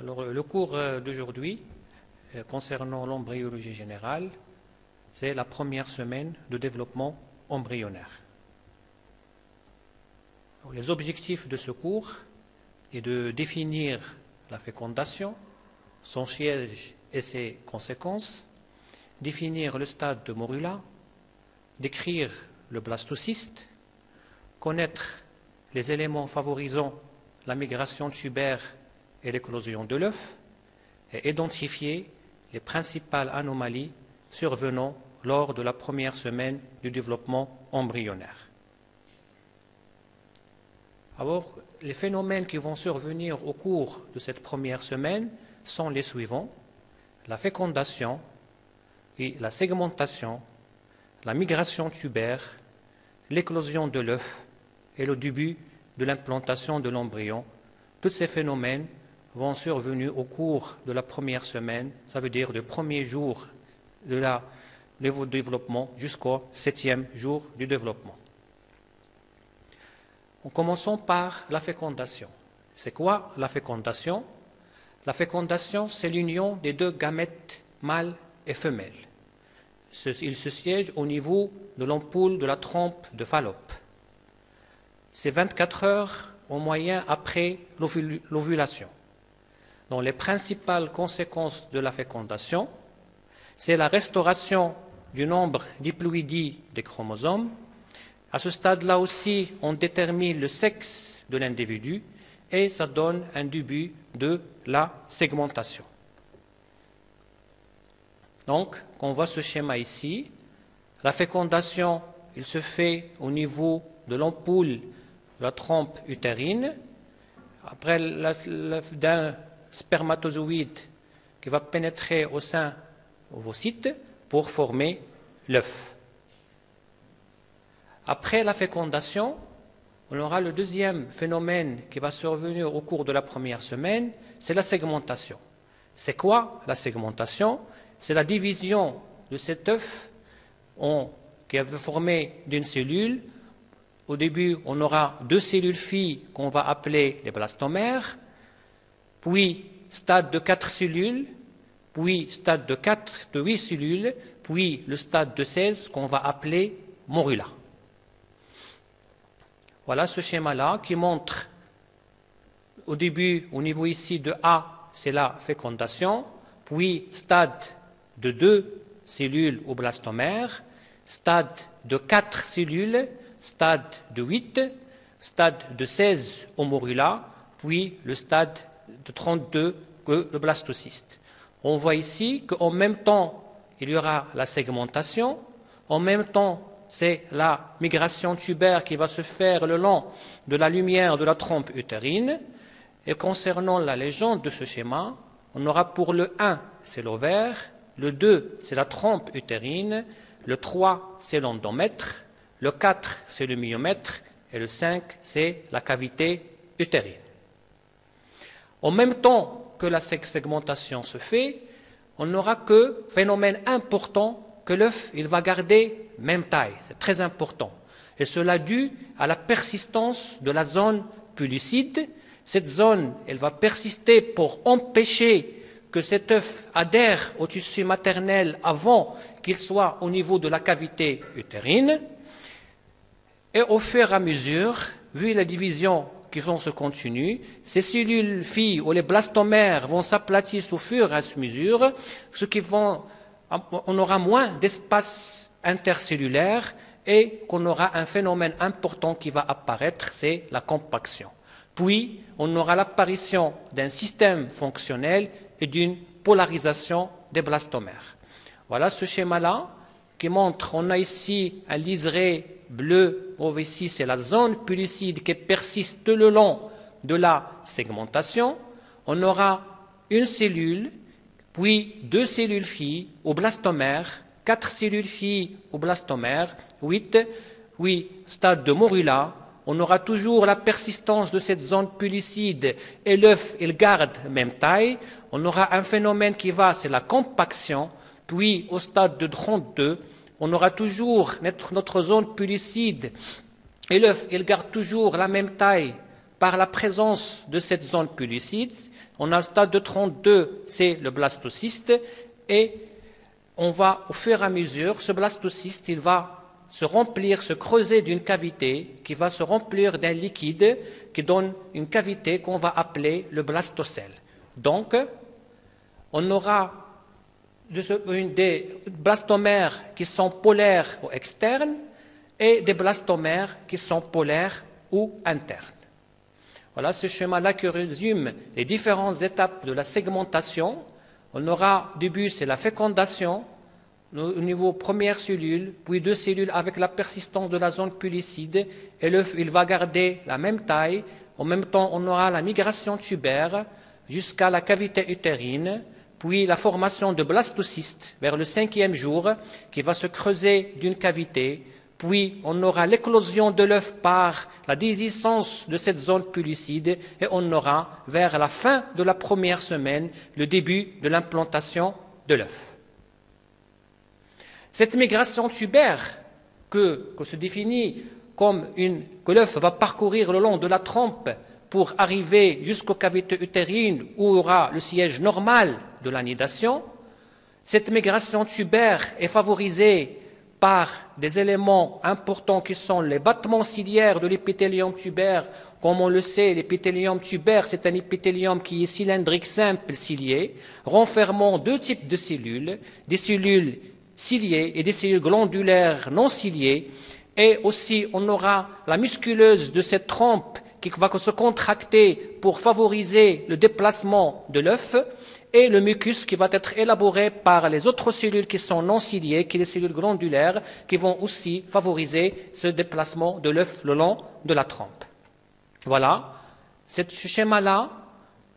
Alors, le cours d'aujourd'hui, concernant l'embryologie générale, c'est la première semaine de développement embryonnaire. Alors, les objectifs de ce cours est de définir la fécondation, son siège et ses conséquences, définir le stade de morula, décrire le blastocyste, connaître les éléments favorisant la migration tubaire et l'éclosion de l'œuf, et identifier les principales anomalies survenant lors de la première semaine du développement embryonnaire. Alors, les phénomènes qui vont survenir au cours de cette première semaine sont les suivants: la fécondation et la segmentation, la migration tubaire, l'éclosion de l'œuf et le début de l'implantation de l'embryon. Tous ces phénomènes vont survenir au cours de la première semaine, ça veut dire du premier jour de développement jusqu'au 7e jour du développement. Commençons par la fécondation. C'est quoi la fécondation? La fécondation, c'est l'union des deux gamètes mâles et femelles. Il se siège au niveau de l'ampoule de la trompe de Fallope. C'est 24 heures en moyenne après l'ovulation. Donc, les principales conséquences de la fécondation, c'est la restauration du nombre diploïdie des chromosomes. À ce stade-là aussi, on détermine le sexe de l'individu et ça donne un début de la segmentation. Donc, on voit ce schéma ici. La fécondation, il se fait au niveau de l'ampoule de la trompe utérine, après d'un spermatozoïde qui va pénétrer au sein ovocyte pour former l'œuf. Après la fécondation, on aura le deuxième phénomène qui va survenir au cours de la première semaine, c'est la segmentation. C'est quoi la segmentation? C'est la division de cet œuf qui est formé d'une cellule. Au début, on aura deux cellules filles qu'on va appeler les blastomères, puis stade de 4 cellules, puis stade de 8 cellules, puis le stade de 16 qu'on va appeler morula. Voilà ce schéma-là qui montre au début, au niveau ici de A, c'est la fécondation, puis stade de 2 cellules au blastomère, stade de 4 cellules, stade de 8, stade de 16 au morula, puis le stade de 32 que le blastocyste. On voit ici qu'en même temps, il y aura la segmentation, en même temps, c'est la migration tubaire qui va se faire le long de la lumière de la trompe utérine. Et concernant la légende de ce schéma, on aura pour le 1, c'est l'ovaire, le 2, c'est la trompe utérine, le 3, c'est l'endomètre, le 4, c'est le myomètre, et le 5, c'est la cavité utérine. En même temps que la segmentation se fait, on n'aura que phénomène important que l'œuf il va garder même taille. C'est très important. Et cela dû à la persistance de la zone pellucide. Cette zone, elle va persister pour empêcher que cet œuf adhère au tissu maternel avant qu'il soit au niveau de la cavité utérine. Et au fur et à mesure, vu la division qui se continue, ces cellules filles ou les blastomères vont s'aplatir au fur et à mesure, on aura moins d'espace intercellulaire et qu'on aura un phénomène important qui va apparaître, c'est la compaction. Puis, on aura l'apparition d'un système fonctionnel et d'une polarisation des blastomères. Voilà ce schéma-là qui montre, on a ici un liseré bleu, ici c'est la zone pellucide qui persiste tout le long de la segmentation. On aura une cellule, puis 2 cellules filles au blastomère, 4 cellules filles au blastomère, 8 stade de morula. On aura toujours la persistance de cette zone pellucide et l'œuf, il garde même taille. On aura un phénomène qui va, c'est la compaction, puis au stade de 32, on aura toujours notre zone pellucide et l'œuf, il garde toujours la même taille par la présence de cette zone pellucide. On a le stade de 32, c'est le blastocyste, et on va, au fur et à mesure, ce blastocyste, il va se remplir, se creuser d'une cavité qui va se remplir d'un liquide qui donne une cavité qu'on va appeler le blastocèle. Donc, on aura des blastomères qui sont polaires ou externes et des blastomères qui sont polaires ou internes. Voilà ce schéma-là qui résume les différentes étapes de la segmentation. On aura, au début, c'est la fécondation, au niveau première cellule, puis deux cellules avec la persistance de la zone pellucide, et l'œuf il va garder la même taille. En même temps, on aura la migration tubaire jusqu'à la cavité utérine, puis la formation de blastocystes vers le 5e jour qui va se creuser d'une cavité, puis on aura l'éclosion de l'œuf par la déhiscence de cette zone pellucide, et on aura vers la fin de la première semaine le début de l'implantation de l'œuf. Cette migration tubaire que se définit comme que l'œuf va parcourir le long de la trompe pour arriver jusqu'aux cavités utérines où aura le siège normal de la nidation, cette migration tubaire est favorisée par des éléments importants qui sont les battements ciliaires de l'épithélium tubaire. Comme on le sait, l'épithélium tubaire, c'est un épithélium qui est cylindrique simple cilié, renfermant deux types de cellules, des cellules ciliées et des cellules glandulaires non ciliées, et aussi on aura la musculeuse de cette trompe qui va se contracter pour favoriser le déplacement de l'œuf, et le mucus qui va être élaboré par les autres cellules qui sont non ciliées, qui sont les cellules glandulaires, qui vont aussi favoriser ce déplacement de l'œuf le long de la trompe. Voilà, ce schéma-là,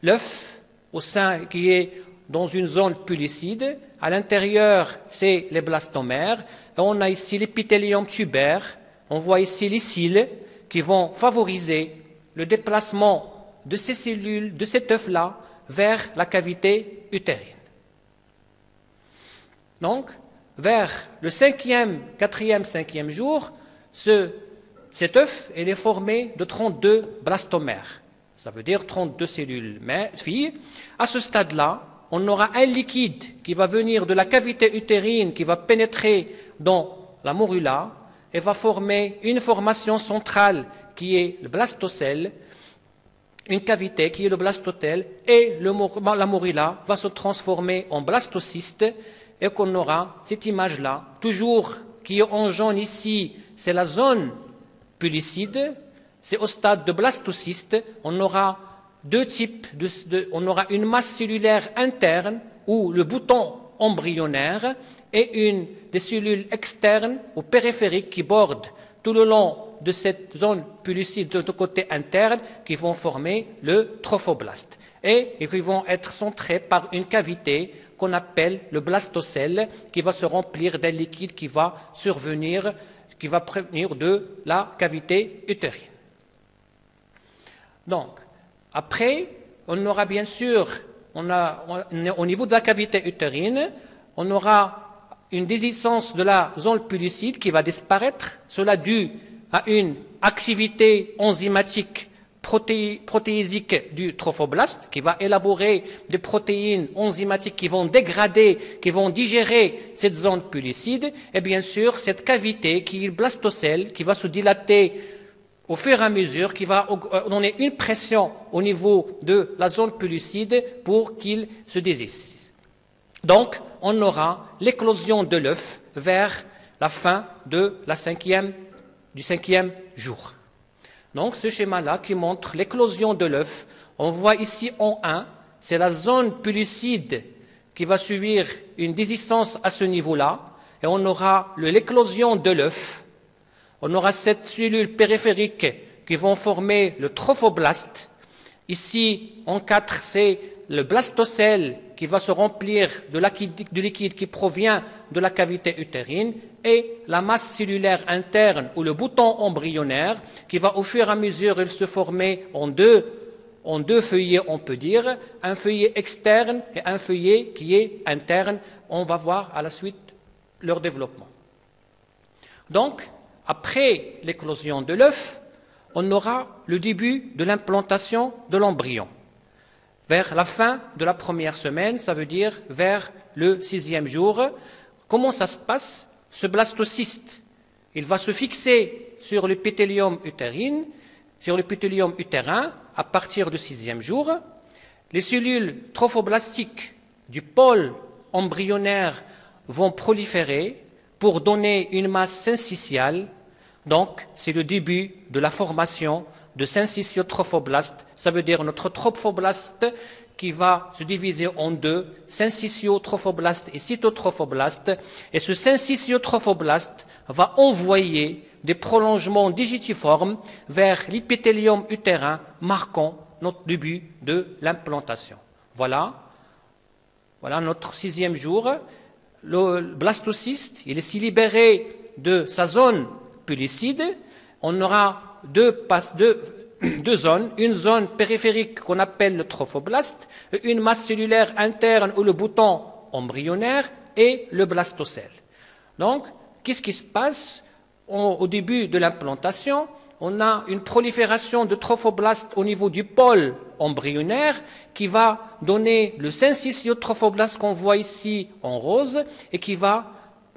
l'œuf au sein qui est dans une zone pellucide, à l'intérieur c'est les blastomères, et on a ici l'épithélium tubaire, on voit ici les cils qui vont favoriser le déplacement de ces cellules, de cet œuf-là, vers la cavité utérine. Donc, vers le 4e, 5e jour, cet œuf est formé de 32 blastomères. Ça veut dire 32 cellules filles. À ce stade-là, on aura un liquide qui va venir de la cavité utérine, qui va pénétrer dans la morula et va former une formation centrale qui est le blastocèle, une cavité qui est le blastocèle, et la morula va se transformer en blastocyste, et qu'on aura cette image-là, toujours qui est en jaune ici, c'est la zone pellucide, c'est au stade de blastocyste, on aura deux types, on aura une masse cellulaire interne, ou le bouton embryonnaire, et des cellules externes ou périphériques qui bordent tout le long de cette zone pellucide de côté interne, qui vont former le trophoblaste, et qui vont être centrés par une cavité qu'on appelle le blastocèle, qui va se remplir d'un liquide qui va survenir, qui va prévenir de la cavité utérine. Donc, après, on aura bien sûr, au niveau de la cavité utérine, on aura une déhiscence de la zone pellucide qui va disparaître, cela dû à une activité enzymatique protéisique du trophoblaste qui va élaborer des protéines enzymatiques qui vont dégrader, qui vont digérer cette zone pellucide, et bien sûr cette cavité qui est le blastocèle qui va se dilater au fur et à mesure, qui va donner une pression au niveau de la zone pellucide pour qu'il se désiste. Donc, on aura l'éclosion de l'œuf vers la fin du 5e jour. Donc, ce schéma-là qui montre l'éclosion de l'œuf, on voit ici en 1, c'est la zone pellucide qui va subir une déhiscence à ce niveau-là, et on aura l'éclosion de l'œuf. On aura cette cellule périphérique qui vont former le trophoblaste. Ici, en 4, c'est le blastocèle qui va se remplir du liquide qui provient de la cavité utérine, et la masse cellulaire interne ou le bouton embryonnaire qui va au fur et à mesure se former en deux feuillets, on peut dire, un feuillet externe et un feuillet qui est interne. On va voir à la suite leur développement. Donc, après l'éclosion de l'œuf, on aura le début de l'implantation de l'embryon. Vers la fin de la première semaine, ça veut dire vers le 6e jour. Comment ça se passe? Ce blastocyste, il va se fixer sur l'épithélium utérin, à partir du 6e jour. Les cellules trophoblastiques du pôle embryonnaire vont proliférer pour donner une masse syncytiale. Donc, c'est le début de la formation de syncytiotrophoblastes. Ça veut dire notre trophoblaste qui va se diviser en deux, syncytiotrophoblast et cytotrophoblast. Et ce syncytiotrophoblaste va envoyer des prolongements digitiformes vers l'épithélium utérin, marquant notre début de l'implantation. Voilà notre 6e jour. Le blastocyste, il est si libéré de sa zone pellicide. On aura deux zones, une zone périphérique qu'on appelle le trophoblaste, une masse cellulaire interne ou le bouton embryonnaire et le blastocèle. Donc, qu'est-ce qui se passe au début de l'implantation? On a une prolifération de trophoblastes au niveau du pôle embryonnaire qui va donner le syncytiotrophoblast qu'on voit ici en rose et qui va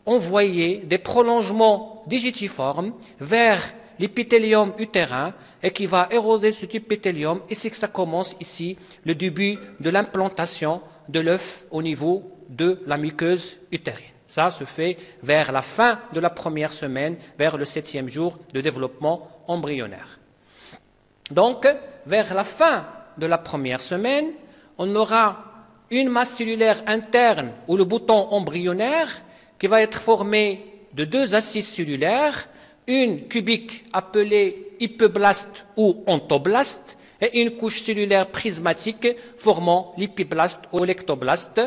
envoyer des prolongements digitiformes vers l'épithélium utérin et qui va éroser cet épithélium, et c'est que ça commence ici, le début de l'implantation de l'œuf au niveau de la muqueuse utérine. Ça se fait vers la fin de la première semaine, vers le 7e jour de développement embryonnaire. Donc, vers la fin de la première semaine, on aura une masse cellulaire interne ou le bouton embryonnaire qui va être formé de deux assises cellulaires, une cubique appelée hypoblaste ou ontoblaste et une couche cellulaire prismatique formant l'hypoblaste ou l'ectoblaste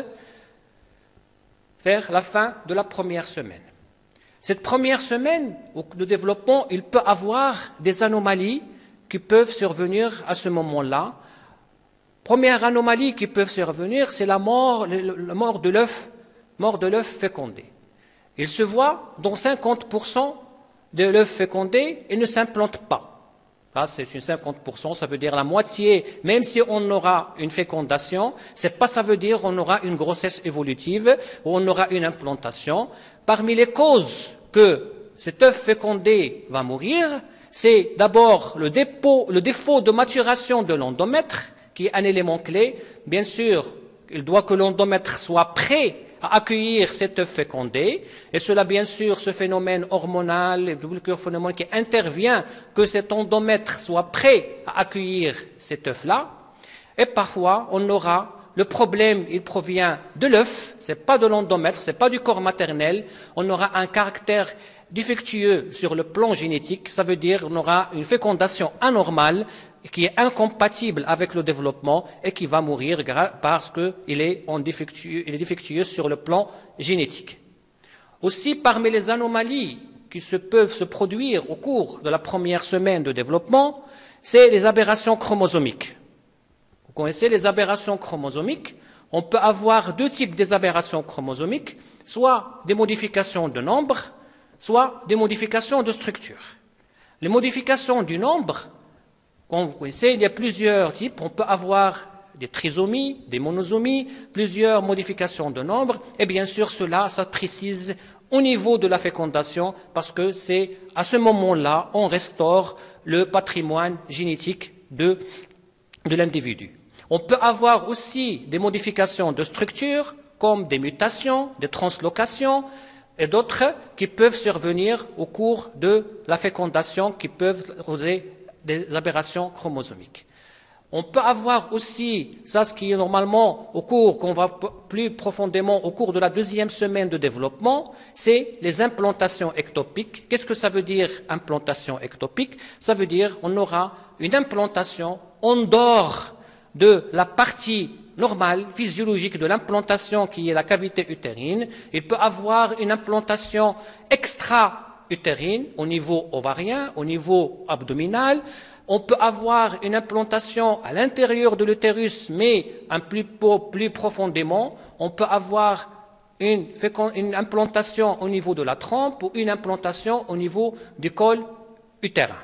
vers la fin de la première semaine. Cette première semaine de développement, il peut avoir des anomalies qui peuvent survenir à ce moment-là. Première anomalie qui peut survenir, c'est la mort de l'œuf fécondé. Il se voit dans 50% de l'œuf fécondé et ne s'implante pas. Là, c'est une 50%, ça veut dire la moitié, même si on aura une fécondation, ça veut dire qu'on aura une grossesse évolutive ou on aura une implantation. Parmi les causes que cet œuf fécondé va mourir, c'est d'abord le défaut de maturation de l'endomètre, qui est un élément clé. Bien sûr, il doit que l'endomètre soit prêt à accueillir cet œuf fécondé, et cela, bien sûr, ce phénomène hormonal, le phénomène qui intervient, que cet endomètre soit prêt à accueillir cet œuf-là. Et parfois, on aura le problème, il provient de l'œuf, c'est pas de l'endomètre, c'est pas du corps maternel. On aura un caractère défectueux sur le plan génétique, ça veut dire qu'on aura une fécondation anormale qui est incompatible avec le développement et qui va mourir parce qu'il est défectueux sur le plan génétique. Aussi, parmi les anomalies qui peuvent se produire au cours de la première semaine de développement, c'est les aberrations chromosomiques. Vous connaissez les aberrations chromosomiques? On peut avoir deux types d'aberrations chromosomiques, soit des modifications de nombre, soit des modifications de structure. Les modifications du nombre, comme vous connaissez, il y a plusieurs types. On peut avoir des trisomies, des monosomies, plusieurs modifications de nombre. Et bien sûr, cela, ça précise au niveau de la fécondation, parce que c'est à ce moment-là, on restaure le patrimoine génétique de l'individu. On peut avoir aussi des modifications de structure, comme des mutations, des translocations, et d'autres qui peuvent survenir au cours de la fécondation, qui peuvent causer des aberrations chromosomiques. On peut avoir aussi, ça ce qui est normalement qu'on va plus profondément au cours de la deuxième semaine de développement, c'est les implantations ectopiques. Qu'est-ce que ça veut dire implantation ectopique? Ça veut dire qu'on aura une implantation en dehors de la partie normale, physiologique de l'implantation qui est la cavité utérine. Il peut avoir une implantation extra-utérine au niveau ovarien, au niveau abdominal. On peut avoir une implantation à l'intérieur de l'utérus, mais plus profondément. On peut avoir une implantation au niveau de la trompe ou une implantation au niveau du col utérin.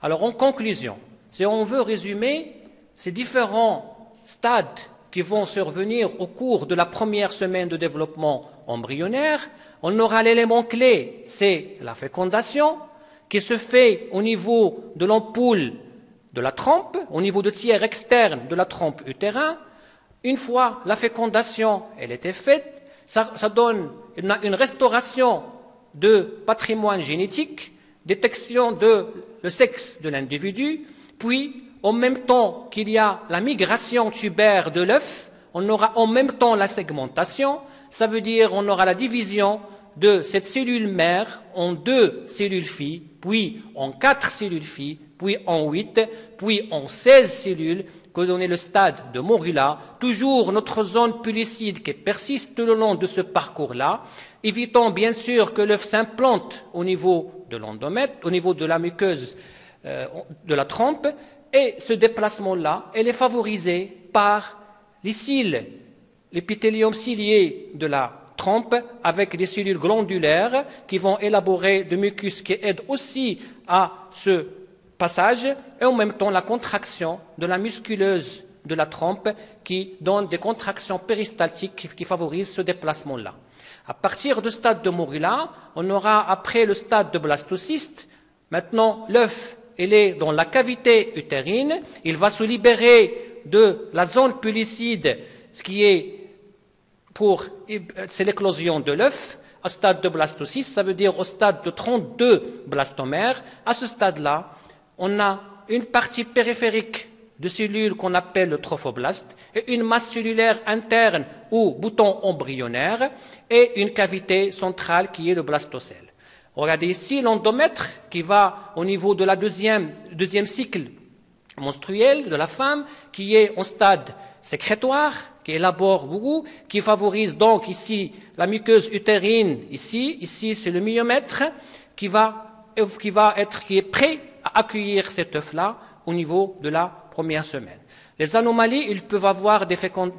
Alors, en conclusion, si on veut résumer ces différents stades qui vont survenir au cours de la première semaine de développement embryonnaire, on aura l'élément clé, c'est la fécondation, qui se fait au niveau de l'ampoule de la trompe, au niveau du tiers externe de la trompe utérin. Une fois la fécondation elle était faite, ça donne une restauration de patrimoine génétique, détection de le sexe de l'individu, puis en même temps qu'il y a la migration tubaire de l'œuf, on aura en même temps la segmentation, ça veut dire on aura la division de cette cellule mère en 2 cellules filles, puis en 4 cellules filles, puis en 8, puis en 16 cellules, que donne le stade de Morilla, toujours notre zone pellicide qui persiste tout le long de ce parcours-là, évitant bien sûr que l'œuf s'implante au niveau de l'endomètre, au niveau de la muqueuse de la trompe, et ce déplacement-là, elle est favorisé par les cils, l'épithélium cilié de la trompe avec des cellules glandulaires qui vont élaborer de mucus qui aident aussi à ce passage et en même temps la contraction de la musculeuse de la trompe qui donne des contractions péristaltiques qui favorisent ce déplacement-là. À partir du stade de Morilla, on aura après le stade de blastocyste, maintenant l'œuf il est dans la cavité utérine, il va se libérer de la zone pellicide, ce qui est c'est l'éclosion de l'œuf, au stade de blastocyste, ça veut dire au stade de 32 blastomères. À ce stade-là, on a une partie périphérique de cellules qu'on appelle le trophoblaste et une masse cellulaire interne ou bouton embryonnaire et une cavité centrale qui est le blastocèle. Regardez ici l'endomètre qui va au niveau de la deuxième cycle menstruel de la femme, qui est en stade sécrétoire, qui élabore beaucoup, qui favorise donc ici la muqueuse utérine, ici c'est le myomètre qui est prêt à accueillir cet œuf-là au niveau de la première semaine. Les anomalies, ils peuvent avoir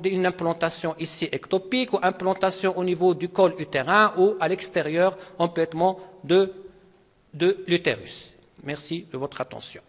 une implantation ici ectopique ou implantation au niveau du col utérin ou à l'extérieur, empêtement de l'utérus. Merci de votre attention.